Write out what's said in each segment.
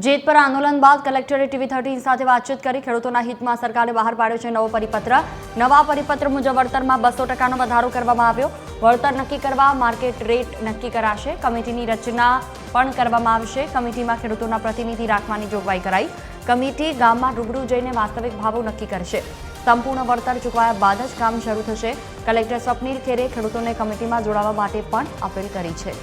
જેતપુર આંદોલન બાદ કલેક્ટરે ટીવી13 સાથે વાતચીત કરી ખેડૂતોના હિતમાં સરકારે બહાર પાડ્યો છે નવો પરિપત્ર। નવા પરિપત્ર મુજબ વળતરમાં 200%નો વધારો કરવામાં આવ્યો। વળતર નક્કી કરવા માર્કેટ રેટ નક્કી કરાશે। કમિટીની રચના પણ કરવામાં આવશે। કમિટીમાં ખેડૂતોના પ્રતિનિધિ રાખવાની જોગવાઈ કરાઈ। કમિટી ગામમાં રૂબરૂ જઈને વાસ્તવિક ભાવો નક્કી કરશે। સંપૂર્ણ વળતર ચૂકવાયા બાદ જ કામ શરૂ થશે। કલેક્ટર સ્વપ્નિલ ખેરે ખેડૂતોને કમિટીમાં જોડાવા માટે પણ અપીલ કરી છે।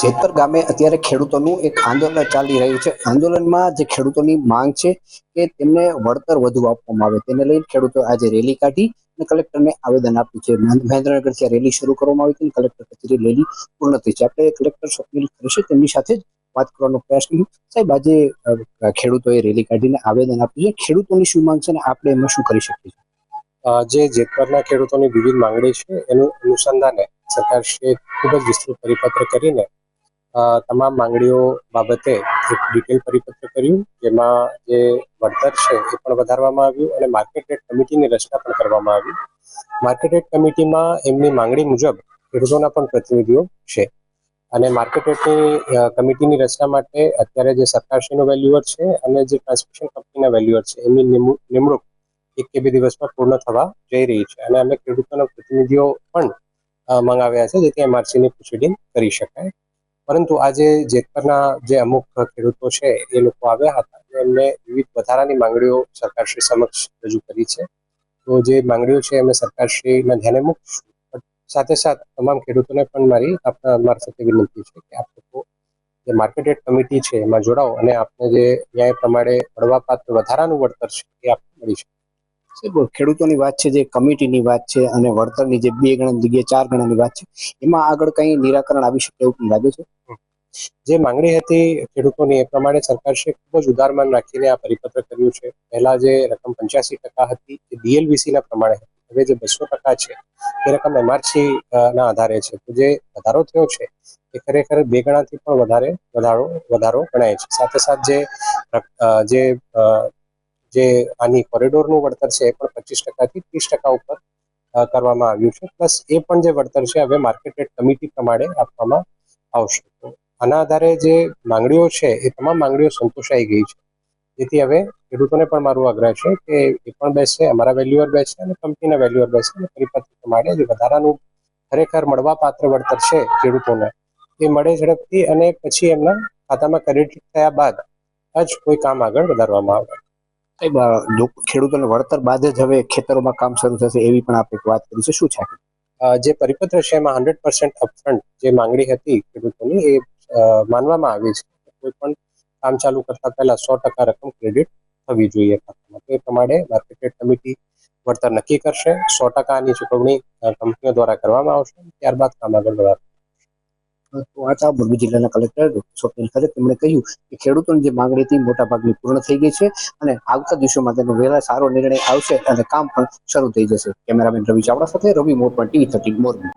જેતપર ગામે અત્યારે ખેડૂતોનું એક આંદોલન ચાલી રહ્યું છે। આંદોલનમાં જે ખેડૂતોની માંગ છે કે તેમને વળતર વધુ આપવામાં આવે તેને લઈને ખેડૂતો આજે રેલી કાઢી અને કલેક્ટરને આવેદન આપ્યું છે। મહેન્દ્રનગરથી આ રેલી શરૂ કરવામાં આવી હતી। કલેક્ટર કચેરી રેલી પૂર્ણ થઈ છે। આપણે કલેક્ટર સ્વપ્નિલ ખેરે તેમની સાથે જ વાત કરવાનો પ્રયાસ કર્યો। સાહેબ, આજે ખેડૂતોએ રેલી કાઢીને આવેદન આપ્યું છે। ખેડૂતોની શું માંગ છે અને આપણે એમાં શું કરી શકીએ છીએ? જે જેતપરના ખેડૂતોની વિવિધ માંગણી છે એનું અનુસંધાને સરકારશ્રીએ ખૂબ જ વિસ્તૃત પરિપત્ર કરીને તમામ માંગણીઓ બાબતે એક ડિટેલ પરિપત્ર કર્યું, જેમાં જે વળતર છે એ પણ વધારવામાં આવ્યું અને માર્કેટ રેટ કમિટીની રચના પણ કરવામાં આવી। માર્કેટ રેટ કમિટીમાં એમની માંગણી મુજબ ખેડૂતોના પણ પ્રતિનિધિઓ છે અને માર્કેટ રેટની કમિટીની રચના માટે અત્યારે જે સરકારશ્રીનો વેલ્યુઅર છે અને જે ટ્રાન્સમિશન કંપનીના વેલ્યુઅર છે એમની નિમણૂક 1 કે 2 દિવસમાં પૂર્ણ થવા જઈ રહી છે અને અમે ખેડૂતોના પ્રતિનિધિઓ પણ મંગાવ્યા છે જેથી એમઆરસીની પ્રોસિડિંગ કરી શકાય। પરંતુ આજે જેતપરના જે અમુક ખેડૂતો છે એ લોકો આવ્યા હતા અને એમને વિવિધ વધારાની માંગણીઓ સરકારશ્રી સમક્ષ રજૂ કરી છે। તો જે માંગણીઓ છે અમે સરકારશ્રીના ધ્યાને મૂકીશું। સાથે સાથ તમામ ખેડૂતોને પણ આપણા મારફતે વિનંતી છે કે આપ લોકો જે માર્કેટ રેટ કમિટી છે એમાં જોડાઓ અને આપને જે ન્યાય પ્રમાણે મળવાપાત્ર વધારાનું વળતર છે એ આપને મળી શકે। ખેડૂતોની વાત છે, જે કમિટીની વાત છે અને વળતરની જે 2 ગણાની જગ્યાએ 4 ગણાની વાત છે, એમાં આગળ કઈ નિરાકરણ આવી શકે એવું લાગે છે? જે માંગણી હતી ખેડૂતોની એ પ્રમાણે સરકારશ્રીએ ખૂબ જ ઉદારમન રાખીને આ પરિપત્ર કર્યું છે। પહેલા જે રકમ 85% હતી એ ડીએલવીસીના પ્રમાણે હતી, હવે જે 200% છે એ રકમ એમઆરસી ના આધારે છે। તો જે વધારો થયો છે એ ખરેખર 2 ગણાથી પણ વધારો ગણાય છે। સાથે સાથે જે આની કોરિડોરનું વળતર છે એ પણ 25% થી 30% ઉપર કરવામાં આવ્યું છે। પ્લસ એ પણ જે વળતર છે હવે માર્કેટ રેટ કમિટી પ્રમાણે આપવામાં આવશે। તો આના આધારે જે માંગણીઓ છે એ તમામ માંગણીઓ સંતોષાઈ ગઈ છે, જેથી હવે ખેડૂતોને પણ મારો આગ્રહ છે કે એ પણ બેસે, અમારા વેલ્યુઅર બેસે અને કંપનીના વેલ્યુઅર બેસે અને પરિપત્ર પ્રમાણે જે વધારાનું ખરેખર મળવાપાત્ર વળતર છે ખેડૂતોને એ મળે ઝડપથી અને પછી એમના ખાતામાં ક્રેડિટ થયા બાદ જ કોઈ કામ આગળ વધારવામાં આવે। ખેડૂતોને વળતર બાદ જ હવે ખેતરોમાં કામ શરૂ થશે એવી પણ આપણે વાત કરી છે, શું છે? જે પરિપત્ર છે એમાં 100% અપફ્રન્ટ જે માંગણી હતી ખેડૂતોની એ માનવામાં આવી છે। કોઈ પણ કામ ચાલુ કરતા પહેલા 100% રકમ ક્રેડિટ થવી જોઈએ ખાતામાં। એ પ્રમાણે માર્કેટ રેટ કમિટી વળતર નક્કી કરશે। 100%ની ચૂકવણી કંપનીઓ દ્વારા કરવામાં આવશે, ત્યારબાદ કામ આગળ વધારશે। તો આ મોરબી જિલ્લાના કલેક્ટર સ્વપ્નિલ ખેરે તેમણે કહ્યું કે ખેડૂતોની જે માંગણી હતી મોટા ભાગની પૂર્ણ થઈ ગઈ છે અને આવતા દિવસોમાં તેનો વહેલા સારો નિર્ણય આવશે અને કામ પણ શરૂ થઈ જશે। કેમેરામેન રવિ ચાવડા સાથે રવિ મોરપણ, ટીવી13 મોરબી।